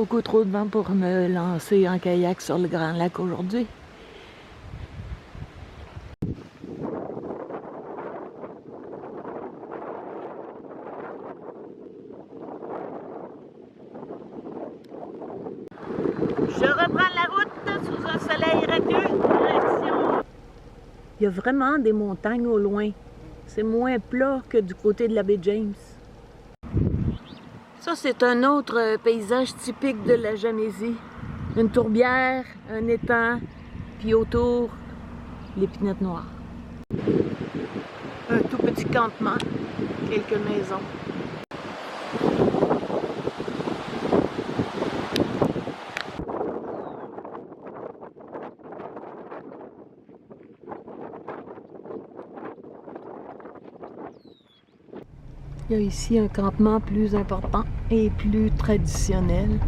beaucoup trop de vent pour me lancer en kayak sur le Grand Lac aujourd'hui. Je reprends la route sous un soleil radieux. Direction. Il y a vraiment des montagnes au loin. C'est moins plat que du côté de la baie James. Ça, c'est un autre paysage typique de la Genesee. Une tourbière, un étang, puis autour, l'épinette noire. Un tout petit campement, quelques maisons. Il y a ici un campement plus important et plus traditionnel.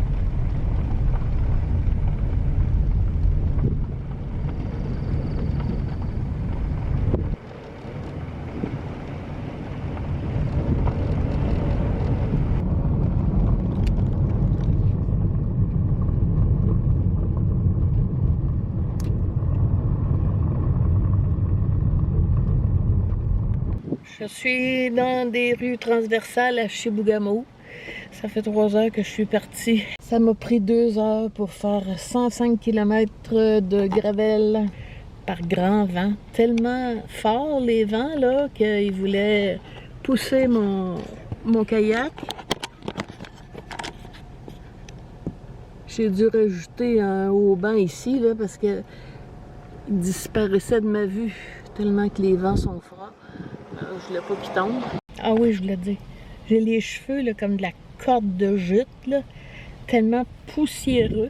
Je suis dans des rues transversales à Chibougamau. Ça fait 3 heures que je suis partie. Ça m'a pris 2 heures pour faire 105 km de gravel par grand vent. Tellement fort les vents là qu'ils voulaient pousser mon kayak. J'ai dû rajouter un haut banc ici là, parce que il disparaissait de ma vue tellement que les vents sont forts. Je voulais pas qu'il tombe. Ah oui, je voulais dire. J'ai les cheveux là, comme de la corde de jute, là, tellement poussiéreux.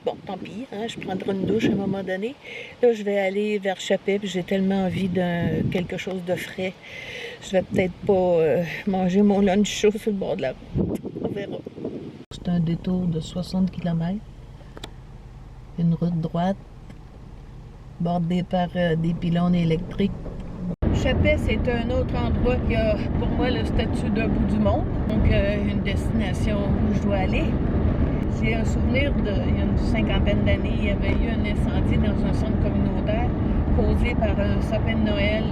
Bon, tant pis, hein, je prendrai une douche à un moment donné. Là, je vais aller vers Chapet, puis j'ai tellement envie de quelque chose de frais. Je vais peut-être pas manger mon lunch chaud sur le bord de la route. On verra. C'est un détour de 60 km. Une route droite, bordée par des pylônes électriques. Chapet, c'est un autre endroit qui a pour moi le statut d'un bout du monde, donc une destination où je dois aller. J'ai un souvenir il y a une 50aine d'années, il y avait eu un incendie dans un centre communautaire causé par un sapin de Noël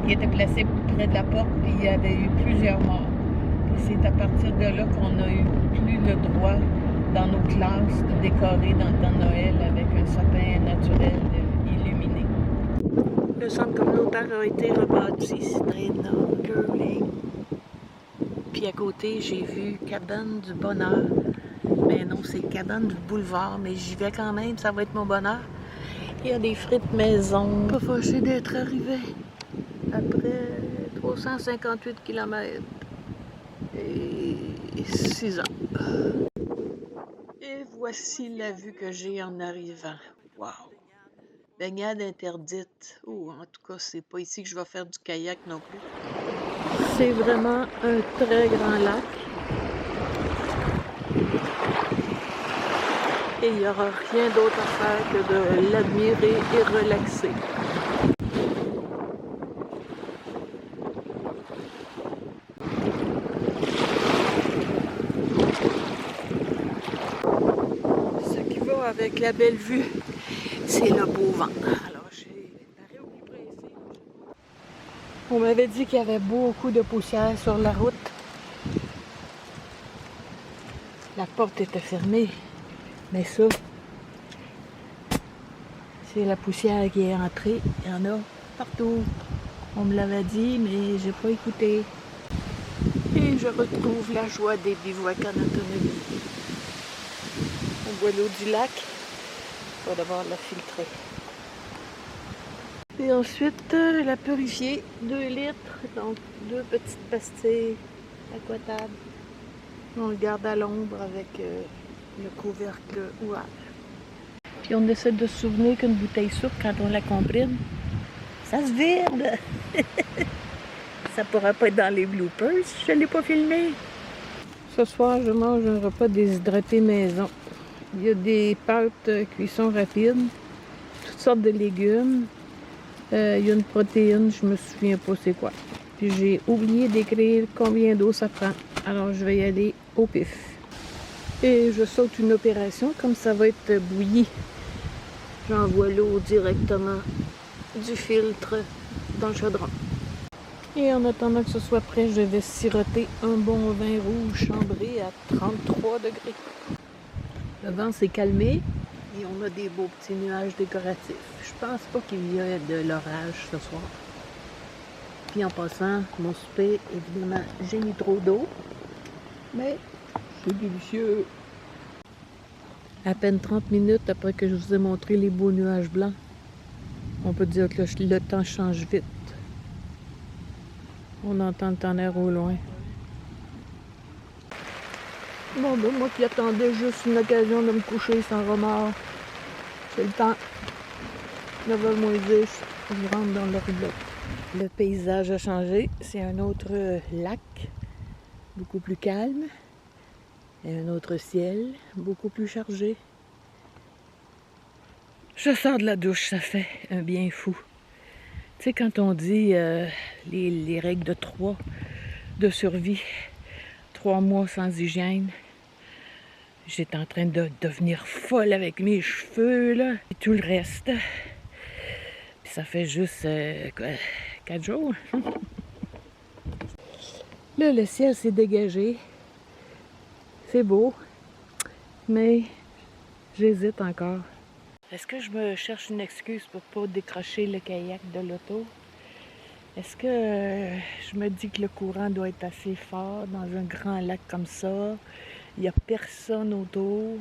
qui était placé près de la porte, puis il y avait eu plusieurs morts. Et c'est à partir de là qu'on a eu plus le droit dans nos classes de décorer dans le temps de Noël avec un sapin naturel illuminé. Le centre communautaire a été rebâti, c'est énorme, curling. Puis à côté, j'ai vu Cabane du Bonheur. Mais non, c'est Cabane du Boulevard, mais j'y vais quand même, ça va être mon bonheur. Il y a des frites maison. Pas fâché d'être arrivé après 358 km et 6 ans. Et voici la vue que j'ai en arrivant. Wow! Baignade interdite. Oh, en tout cas, c'est pas ici que je vais faire du kayak non plus. C'est vraiment un très grand lac. Et il n'y aura rien d'autre à faire que de l'admirer et relaxer. Ce qui va avec la belle vue, c'est le beau vent. Alors, j'ai paré au plus près ici. On m'avait dit qu'il y avait beaucoup de poussière sur la route. La porte était fermée, mais ça, c'est la poussière qui est entrée. Il y en a partout. On me l'avait dit, mais j'ai pas écouté. Et je retrouve la joie des bivouacs en autonomie. On boit l'eau du lac. Il faut d'abord la filtrer. Et ensuite, la purifier. 2 litres, donc 2 petites pastilles aquatables. On le garde à l'ombre avec le couvercle ouvert. Puis on essaie de se souvenir qu'une bouteille soupe, quand on la comprime, ça se vide! Ça pourra pas être dans les bloopers si je ne l'ai pas filmé. Ce soir, je mange un repas déshydraté maison. Il y a des pâtes cuisson rapide, toutes sortes de légumes. Il y a une protéine, je me souviens pas c'est quoi. Puis j'ai oublié d'écrire combien d'eau ça prend. Alors je vais y aller au pif. Et je saute une opération, comme ça va être bouilli. J'envoie l'eau directement du filtre dans le chaudron. Et en attendant que ce soit prêt, je vais siroter un bon vin rouge chambré à 33 degrés. Le vent s'est calmé et on a des beaux petits nuages décoratifs. Je pense pas qu'il y ait de l'orage ce soir. Puis en passant, mon souper, évidemment, j'ai mis trop d'eau, mais c'est délicieux. À peine 30 minutes après que je vous ai montré les beaux nuages blancs, on peut dire que le temps change vite. On entend le tonnerre au loin. Bon, ben, moi qui attendais juste une occasion de me coucher sans remords, c'est le temps. 9h moins 10, je rentre dans le rouleau. Le paysage a changé. C'est un autre lac, beaucoup plus calme. Et un autre ciel, beaucoup plus chargé. Je sors de la douche, ça fait un bien fou. Tu sais, quand on dit les règles de 3 de survie, 3 mois sans hygiène, j'étais en train de devenir folle avec mes cheveux, là, et tout le reste. Puis ça fait juste 4 jours. Là, le ciel s'est dégagé. C'est beau, mais j'hésite encore. Est-ce que je me cherche une excuse pour pas décrocher le kayak de l'auto? Est-ce que je me dis que le courant doit être assez fort dans un grand lac comme ça? Il n'y a personne autour.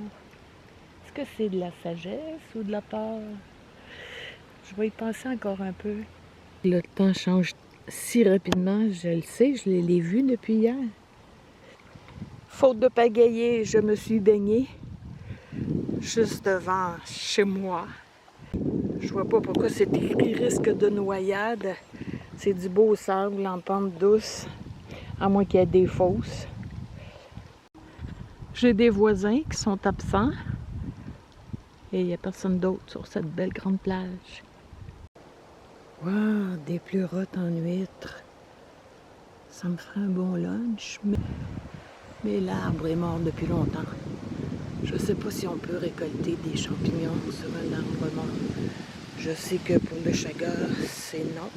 Est-ce que c'est de la sagesse ou de la peur? Je vais y penser encore un peu. Le temps change si rapidement, je le sais, je l'ai vu depuis hier. Faute de pagayer, je me suis baignée juste devant chez moi. Je vois pas pourquoi c'est écrit risque de noyade. C'est du beau sable en pente douce, à moins qu'il y ait des fosses. J'ai des voisins qui sont absents et il n'y a personne d'autre sur cette belle grande plage. Wow, des pleurotes en huîtres. Ça me ferait un bon lunch, mais l'arbre est mort depuis longtemps. Je ne sais pas si on peut récolter des champignons sur un arbre mort. Je sais que pour le chaga, c'est non.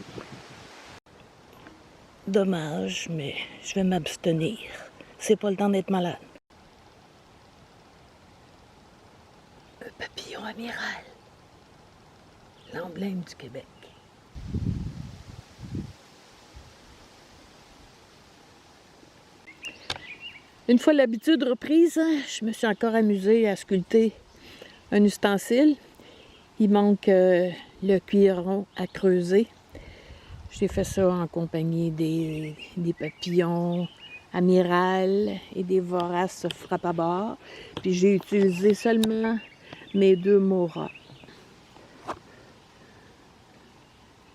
Dommage, mais je vais m'abstenir. C'est pas le temps d'être malade. Un papillon amiral. L'emblème du Québec. Une fois l'habitude reprise, je me suis encore amusée à sculpter un ustensile. Il manque le cuilleron à creuser. J'ai fait ça en compagnie des papillons amiral et des voraces frappe à bord. Puis j'ai utilisé seulement mes 2 moras.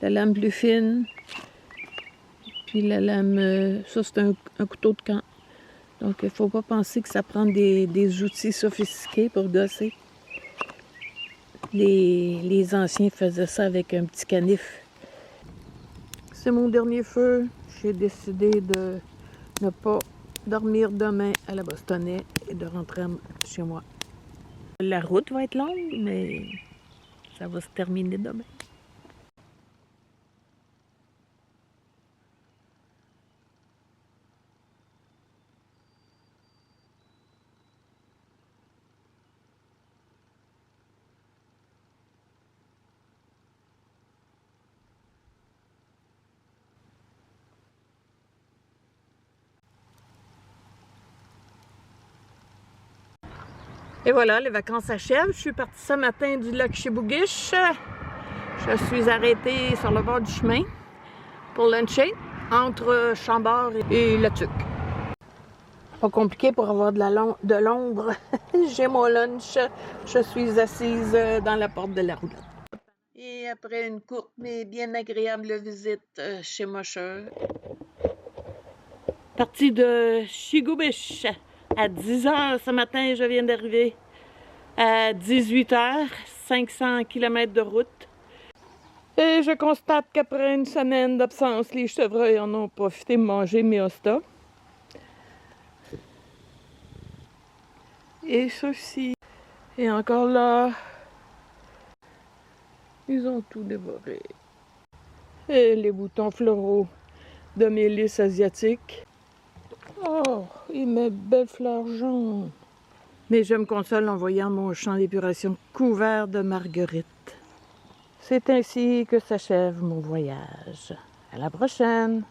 La lame plus fine, puis la lame, ça c'est un couteau de camp. Donc il ne faut pas penser que ça prend des outils sophistiqués pour gosser. Les anciens faisaient ça avec un petit canif. C'est mon dernier feu. J'ai décidé de ne pas dormir demain à la Bostonais et de rentrer chez moi. La route va être longue, mais ça va se terminer demain. Et voilà, les vacances s'achèvent. Je suis partie ce matin du lac Chibouguiche. Je suis arrêtée sur le bord du chemin pour luncher entre Chambord et Le Tuc. Pas compliqué pour avoir de l'ombre. J'ai mon lunch. Je suis assise dans la porte de la roulotte. Et après une courte mais bien agréable visite chez Mosher. Partie de Chibouguiche. À 10h ce matin, je viens d'arriver. À 18h, 500 km de route. Et je constate qu'après une semaine d'absence, les chevreuils en ont profité de manger mes hostas. Et ceci. Et encore là. Ils ont tout dévoré. Et les boutons floraux de mes lys asiatiques. Oh, et mes belles fleurs jaunes. Mais je me console en voyant mon champ d'épuration couvert de marguerites. C'est ainsi que s'achève mon voyage. À la prochaine!